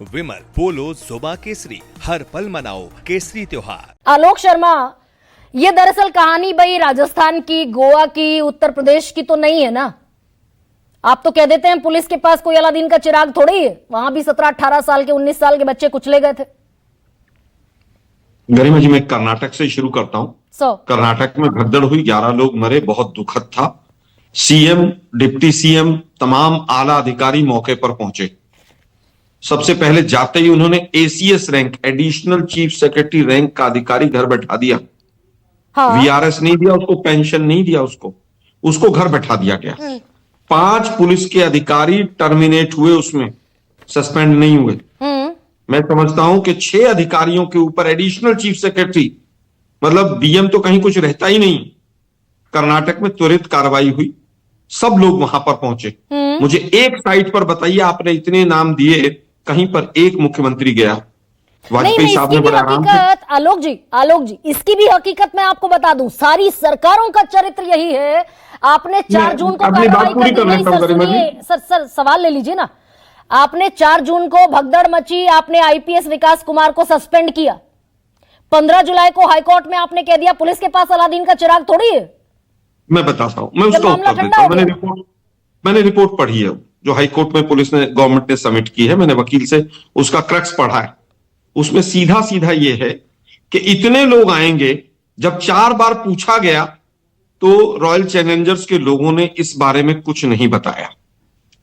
विमल बोलो जुबा केसरी, हर पल मनाओ केसरी त्योहार। आलोक शर्मा, ये दरअसल कहानी भाई राजस्थान की, गोवा की, उत्तर प्रदेश की तो नहीं है ना। आप तो कह देते हैं पुलिस के पास कोई अलादीन का चिराग थोड़ी है। वहां भी 17-18 साल के, 19 साल के बच्चे कुचले गए थे। गरिमा जी, मैं कर्नाटक से शुरू करता हूं। कर्नाटक में भगदड़ हुई, 11 लोग मरे, बहुत दुखद था। सीएम, डिप्टी सीएम, तमाम आला अधिकारी मौके पर पहुंचे। सबसे पहले जाते ही उन्होंने ACS rank, additional chief secretary rank का अधिकारी घर बैठा दिया। हाँ। वीआरएस नहीं दिया उसको, पेंशन नहीं दिया उसको घर बैठा दिया गया। 5 पुलिस के अधिकारी टर्मिनेट हुए, उसमें सस्पेंड नहीं हुए। मैं समझता हूं कि 6 अधिकारियों के ऊपर एडिशनल चीफ सेक्रेटरी, मतलब डीएम तो कहीं कुछ रहता ही नहीं। कर्नाटक में त्वरित कार्रवाई हुई, सब लोग वहां पर पहुंचे। मुझे एक साइट पर बताइए, आपने इतने नाम दिए, कहीं पर एक मुख्यमंत्री गया? वाजपेयी साहब ने बड़ा आराम से। आलोक जी, इसकी भी हकीकत मैं आपको बता दूं, सारी सरकारों का चरित्र यही है। आपने 4 जून को कार्रवाई कर, सर सवाल ले लीजिए ना। आपने 4 जून को भगदड़ मची, आपने आईपीएस विकास कुमार को सस्पेंड किया। 15 जुलाई को हाईकोर्ट में आपने कह दिया पुलिस के पास अलादीन का चिराग थोड़ी है। मैं बताता हूं, मैं उसका उत्तर देता हूं। मैंने रिपोर्ट पढ़ी है जो हाईकोर्ट में पुलिस ने, गवर्नमेंट ने सबमिट की है। मैंने वकील से उसका क्रक्स पढ़ा है। उसमें सीधा सीधा यह है कि इतने लोग आएंगे। जब 4 बार पूछा गया तो रॉयल चैलेंजर्स के लोगों ने इस बारे में कुछ नहीं बताया।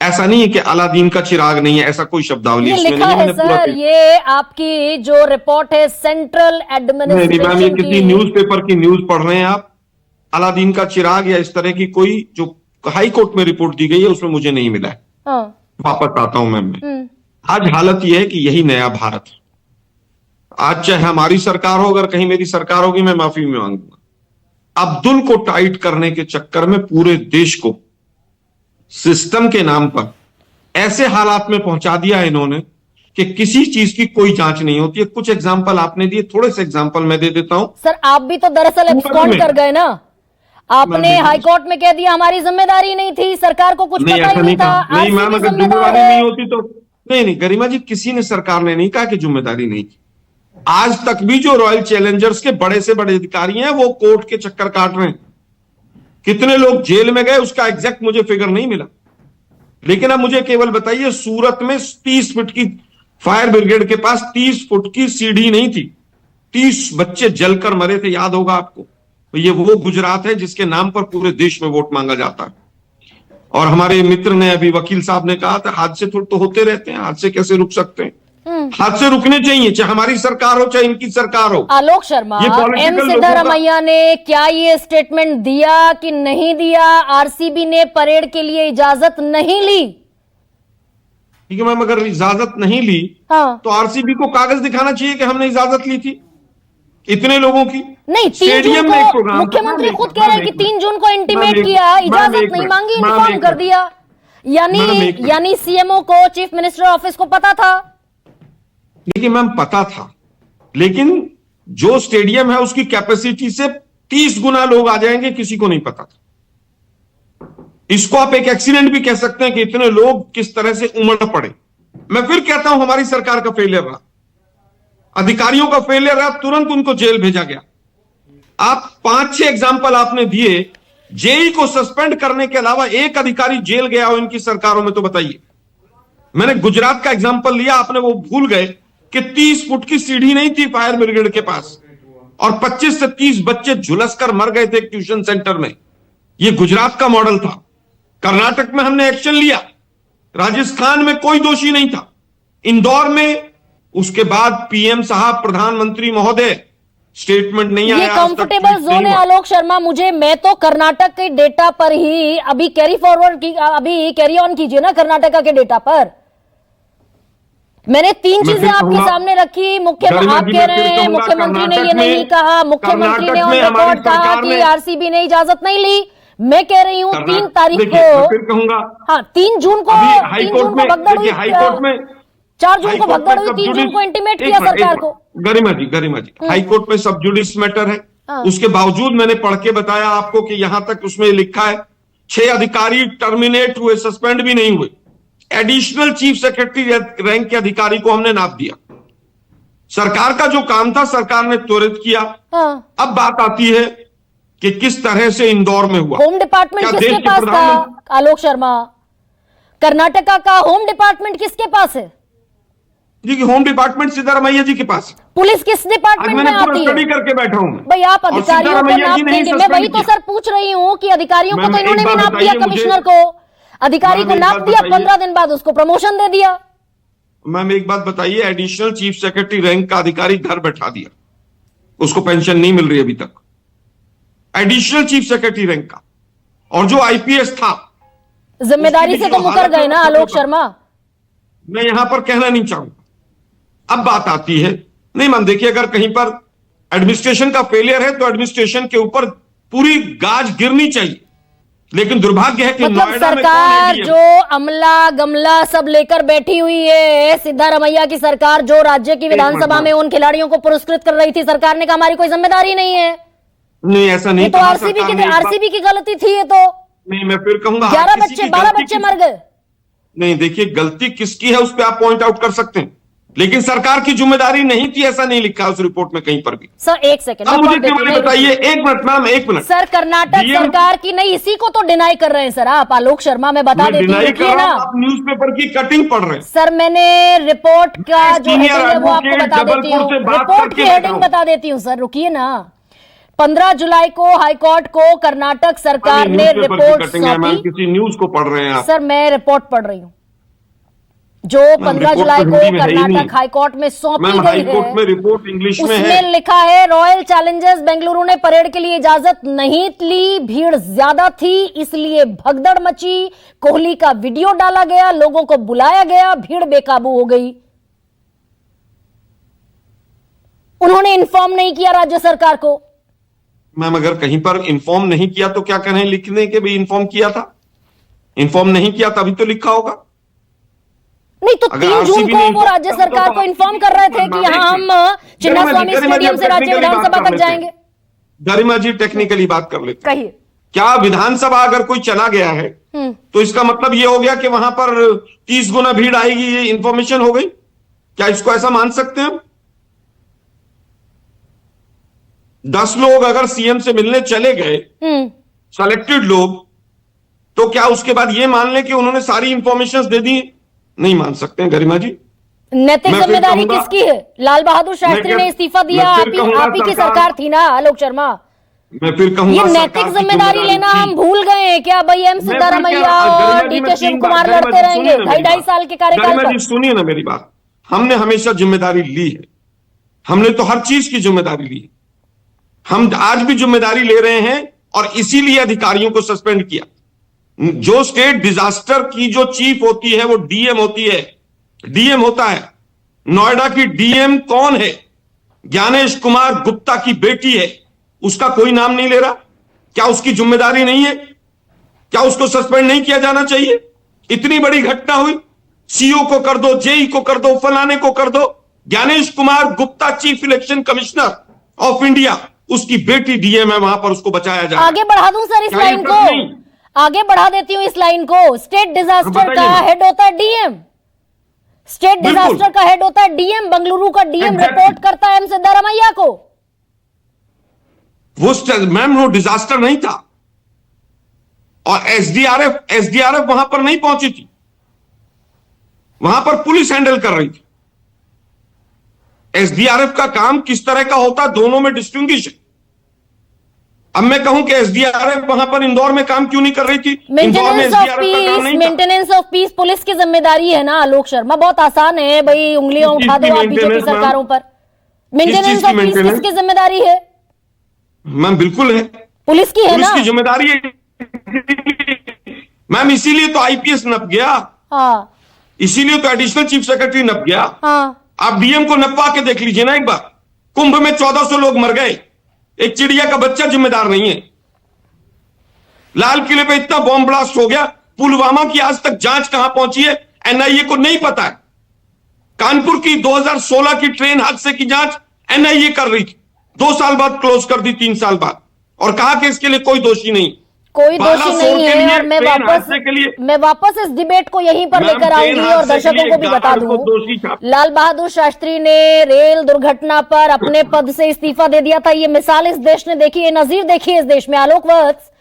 ऐसा नहीं है कि अलादीन का चिराग नहीं है, ऐसा कोई शब्दावली इसमें लिखा नहीं है सर। ये आपकी जो रिपोर्ट है सेंट्रल एडमिनिस्ट्रेशन ये किसी न्यूज़पेपर की न्यूज पढ़ रहे हैं आप? अलादीन का चिराग या इस तरह की कोई जो हाई कोर्ट में रिपोर्ट दी गई है उसमें मुझे नहीं मिला है। वापस आता हूं मैं। आज हालत यह है कि यही नया भारत है। आज चाहे हमारी सरकार हो, अगर कहीं मेरी सरकार होगी मैं माफी में मांगूंगा। अब्दुल को टाइट करने के चक्कर में पूरे देश को सिस्टम के नाम पर ऐसे हालात में पहुंचा दिया है इन्होंने कि किसी चीज की कोई जांच नहीं होती है। कुछ एग्जाम्पल आपने दिए, थोड़े से एग्जाम्पल मैं दे देता हूं। सर आप भी तो दरअसल एब्सकॉन्ड कर गए ना। आपने हाईकोर्ट में कह दिया हमारी जिम्मेदारी नहीं थी, सरकार को कुछ पता ही नहीं था। नहीं मैम, अगर जिम्मेदारी नहीं होती तो नहीं गरिमा जी, किसी ने, सरकार ने नहीं कहा कि जिम्मेदारी नहीं थी। आज तक भी जो रॉयल चैलेंजर्स के बड़े से बड़े अधिकारी हैं वो कोर्ट के चक्कर काट रहे हैं। कितने लोग जेल में गए उसका एग्जैक्ट मुझे फिगर नहीं मिला, लेकिन अब मुझे केवल बताइए, सूरत में 30 फुट की फायर ब्रिगेड के पास 30 फुट की सीढ़ी नहीं थी, 30 बच्चे जलकर मरे थे, याद होगा आपको। तो ये वो गुजरात है जिसके नाम पर पूरे देश में वोट मांगा जाता है। और हमारे मित्र ने, अभी वकील साहब ने कहा था, हादसे तो होते रहते हैं, हादसे कैसे रुक सकते हैं? हादसे रुकने चाहिए, चाहे हमारी सरकार हो चाहे इनकी सरकार हो। आलोक शर्मा, एम सिद्धारमैया ने क्या ये स्टेटमेंट दिया कि नहीं दिया? आरसीबी ने परेड के लिए इजाजत नहीं ली। ठीक है मैम, अगर इजाजत नहीं ली तो आरसीबी को कागज दिखाना चाहिए कि हमने इजाजत ली थी इतने लोगों की। नहीं, 3 जून को मुख्यमंत्री खुद कह रहे हैं कि 3 जून को इंटीमेट किया, इजाजत नहीं मांगी, इन्फॉर्म कर दिया। यानी सीएमओ को, चीफ मिनिस्टर ऑफिस को पता था। देखिए मैम, पता था, लेकिन जो स्टेडियम है उसकी कैपेसिटी से 30 गुना लोग आ जाएंगे, किसी को नहीं पता था। इसको आप एक एक्सीडेंट भी कह सकते हैं कि इतने लोग किस तरह से उमड़ पड़े। मैं फिर कहता हूं, हमारी सरकार का फेलियर रहा, अधिकारियों का फेलियर रहा, तुरंत उनको जेल भेजा गया। आप 5-6 एग्जाम्पल आपने दिए, जेई को सस्पेंड करने के अलावा एक अधिकारी जेल गया हो इनकी सरकारों में तो बताइए। मैंने गुजरात का एग्जाम्पल लिया, आपने वो भूल गए कि 30 फुट की सीढ़ी नहीं थी फायर ब्रिगेड के पास, और 25 से 30 बच्चे झुलस कर मर गए थे ट्यूशन सेंटर में। यह गुजरात का मॉडल था। कर्नाटक में हमने एक्शन लिया, राजस्थान में कोई दोषी नहीं था, इंदौर में। उसके बाद पीएम साहब, प्रधानमंत्री महोदय, स्टेटमेंट नहीं आया। ये कंफर्टेबल जोन है आलोक शर्मा। मैं तो कर्नाटक के डेटा पर ही अभी कैरी ऑन कीजिए ना। कर्नाटक के डेटा पर मैंने 3 चीजें आपके सामने रखी। आप कह रहे हैं मुख्यमंत्री ने ये नहीं कहा, मुख्यमंत्री ने ऑन रिकॉर्ड कहा कि आरसीबी ने इजाजत नहीं ली। मैं कह रही हूँ 3 तारीख को, फिर कहूंगा, 3 जून को भगदड़ हुई, 4 जून को भगदड़ हुई, 3 जून को इंटीमेट किया सरकार को। गरिमा जी, हाईकोर्ट में सब जुडिस मैटर है। उसके बावजूद मैंने पढ़ के बताया आपको कि यहां तक उसमें लिखा है 6 अधिकारी टर्मिनेट हुए, सस्पेंड भी नहीं हुए। एडिशनल चीफ सेक्रेटरी रैंक के अधिकारी को हमने नाप दिया। सरकार का जो काम था सरकार ने त्वरित किया। हाँ। अब बात आती है कि किस तरह से इंदौर में हुआ। होम डिपार्टमेंट क्या किसके देश के पास था प्रधानमंत्री- आलोक शर्मा? कर्नाटका का होम डिपार्टमेंट किसके पास है? जी, होम डिपार्टमेंट सिद्धारमैया जी के पास। पुलिस किस आज डिपार्टमेंट मैंने में पूरा आती स्टडी है? करके बैठा हूं मैं। भाई आप और अधिकारियों को सिद्धारमैया नाप जी ने ही देंगे। मैं वही सस्पेंड तो किया। सर पूछ रही हूँ कि अधिकारियों को मैम, तो इन्होंने एक भी बात नाप दिया, बताइए कमिश्नर मुझे। को। अधिकारी मैम, को एक नाप बात दिया, बताइए। 15 दिन बाद उसको प्रमोशन दे दिया। मैम एक बात बताइए, एडिशनल चीफ सेक्रेटरी रैंक का अधिकारी घर बैठा दिया, उसको पेंशन नहीं मिल रही अभी तक, एडिशनल चीफ सेक्रेटरी रैंक का। और जो आईपीएस था, जिम्मेदारी उसकी से भी तो जो मुकर हालत गए है, ना उसका आलोक तो- शर्मा। मैं यहां पर कहना नहीं चाहूंगा। अब बात आती है, नहीं मैम देखिए, अगर कहीं पर एडमिनिस्ट्रेशन का फेलियर है तो एडमिनिस्ट्रेशन के ऊपर पूरी गाज गिरनी चाहिए, लेकिन दुर्भाग्य है कि मतलब नोएडा में सरकार कौन है जो अमला गमला सब लेकर बैठी हुई है, सिद्धारमैया की सरकार जो राज्य की विधानसभा में उन खिलाड़ियों को पुरस्कृत कर रही थी, सरकार ने कहा हमारी कोई जिम्मेदारी नहीं है। नहीं, ऐसा नहीं ये तो कहा आरसीबी सरकार की ने। एक बात- आरसीबी की गलती थी। ये तो नहीं, मैं फिर कहूंगा 11 किसी बच्चे की 12 गलती बच्चे की- मर गए। नहीं देखिए, गलती किसकी है उस पर आप पॉइंट आउट कर सकते हैं, लेकिन सरकार की जिम्मेदारी नहीं थी, ऐसा नहीं लिखा उस रिपोर्ट में कहीं पर भी। सर एक सेकंड अब मुझे केवल बताइए, एक मिनट मैम, एक मिनट। सर कर्नाटक DM सरकार की नहीं, इसी को तो डिनाई कर रहे हैं सर आप। आलोक शर्मा मैं बता मैं देती हूँ, डिनाई कर रुकिए रहा ना हूं, आप न्यूज़पेपर की कटिंग पढ़ रहे हैं। सर। मैंने रिपोर्ट का मैं जो सीनियर हेडिंग है वो आपको एडवोकेट बता देती हूँ। जबलपुर से बात रिपोर्ट करके की बैठा हेडिंग हूं। बता देती हूँ सर, रुकिए ना। 15 जुलाई को हाईकोर्ट को कर्नाटक सरकार ने न्यूज़पेपर की रिपोर्ट कटिंग है मैम, सौंपी। किसी न्यूज को पढ़ रहे हैं आप। सर मैं रिपोर्ट पढ़ रही हूँ जो 15 रिपोर्ट जुलाई तो को हिंदी में है ही कर्नाटक नहीं। हाईकोर्ट में सौंपी मैम गई हाईकोर्ट में है। रिपोर्ट इंग्लिश में उसमें है। लिखा है रॉयल चैलेंजर्स बेंगलुरु ने परेड के लिए इजाजत नहीं ली, भीड़ ज्यादा थी इसलिए भगदड़ मची, कोहली का वीडियो डाला गया, लोगों को बुलाया गया, भीड़ बेकाबू हो गई। उन्होंने इन्फॉर्म नहीं किया राज्य सरकार को। मैम अगर कहीं पर इन्फॉर्म नहीं किया तो क्या करें लिखने के भी इन्फॉर्म किया था? इन्फॉर्म नहीं किया तभी तो लिखा होगा। नहीं तो अगर 3 जून RCB को ने वो राज्य इन्फॉर्म सरकार को इन्फॉर्म कर रहे थे कि यहाँ हम चिन्नास्वामी स्टेडियम से राज्य विधानसभा तक जाएंगे। गरिमा जी टेक्निकली बात कर लेते हैं। कहिए। क्या विधानसभा अगर कोई चला गया है तो इसका मतलब ये हो गया कि वहां पर 30 गुना भीड़ आएगी, ये इंफॉर्मेशन हो गई? क्या इसको ऐसा मान सकते हैं हम? 10 लोग अगर सीएम से मिलने चले गए, सेलेक्टेड लोग, तो क्या उसके बाद ये मान लें कि उन्होंने सारी इंफॉर्मेशन दे दी? नहीं मान सकते हैं गरिमा जी। नैतिक मैं फिर जिम्मेदारी कहूंगा- किसकी है? लाल बहादुर शास्त्री मैं ने इस्तीफा दिया, मैं आप फिर ही कहूंगा की सरकार- सरकार थी ना आलोक शर्मा। मैं फिर कहूंगा ये सरकार नैतिक की जिम्मेदारी लेना थी। हम भूल गए हैं क्या? भाई एम मैं फिर सिद्धारमैया क्या- गरिमा और जी, डी मैं के 3 शिव बार- कुमार गरिमा लड़ते जी, रहेंगे सुनिए ना मेरी 2.5 बात। साल के कार्यकाल गरिमा पर। जी सुनिए ना मेरी बात, हमने हमेशा जिम्मेदारी ली है, हमने तो हर चीज की जिम्मेदारी ली है, हम आज भी जिम्मेदारी ले रहे हैं और इसीलिए अधिकारियों को सस्पेंड किया। जो स्टेट डिजास्टर की जो चीफ होती है वो डीएम होती है, डीएम होता है। नोएडा की डीएम कौन है? ज्ञानेश कुमार गुप्ता की बेटी है, उसका कोई नाम नहीं ले रहा। क्या उसकी जिम्मेदारी नहीं है? क्या उसको सस्पेंड नहीं किया जाना चाहिए? इतनी बड़ी घटना हुई, सीओ को कर दो, जेई को कर दो, फलाने को कर दो। Gyanesh Kumar Gupta chief election commissioner of India, उसकी बेटी डीएम है, वहां पर उसको बचाया जा रहा है। आगे बढ़ा दूं सर इस क्या ये लाइन सच को, नहीं? आगे बढ़ा देती हूं इस लाइन को। स्टेट डिजास्टर बताइए का ना। हेड होता है डीएम, स्टेट बिल्कुल। डिजास्टर का हेड होता है डीएम। बेंगलुरु का डीएम Exactly. रिपोर्ट करता है एम सिद्धारमैया को। वो मैम वो डिजास्टर नहीं था और एसडीआरएफ वहां पर नहीं पहुंची थी, वहां पर पुलिस हैंडल कर रही थी। एसडीआरएफ का काम किस तरह का होता, दोनों में डिस्टिंग्विश है। अब मैं कहूं कि एसडीआरएफ वहां पर इंदौर में काम क्यों नहीं कर रही थी? इंदौर में मेंटेनेंस ऑफ एसडीआरएफ का काम पीस, नहीं था। मेंटेनेंस ऑफ पीस पुलिस की जिम्मेदारी है ना आलोक शर्मा। बहुत आसान है भाई, उंगलियां किस उठा चीज दो की आप बीजेपी maintenance, सरकारों मैम? पर। मेंटेनेंस चीज की ऑफ पीस maintenance? किसकी जिम्मेदारी है? मैम बिल्कुल है, पुलिस की है पुलिस ना। की जिम्मेदारी है मैम, इसीलिए तो आईपीएस नप गया, हाँ इसीलिए तो एडिशनल चीफ सेक्रेटरी नप गया। हाँ। आप डीएम को नपवा के देख लीजिए ना एक बार। कुंभ में 1400 लोग मर गए, एक चिड़िया का बच्चा जिम्मेदार नहीं है। लाल किले पे इतना बॉम्ब ब्लास्ट हो गया, पुलवामा की आज तक जांच कहां पहुंची है एनआईए को नहीं पता है। कानपुर की 2016 की ट्रेन हादसे की जांच एनआईए कर रही थी, 2 साल बाद क्लोज कर दी, 3 साल बाद, और कहा कि इसके लिए कोई दोषी नहीं। कोई दोषी बालासोर नहीं के है। लिए, और ट्रेन हादसे के लिए मैं वापस इस डिबेट को यहीं पर मैम, लेकर ट्रेन आऊंगी और हादसे के दर्शकों लिए को भी बता गार्ड को दोषी दूं, था। लाल बहादुर शास्त्री ने रेल दुर्घटना पर अपने पद से इस्तीफा दे दिया था। ये मिसाल इस देश ने देखी है, नजीर देखी है इस देश में। आलोक वत्स,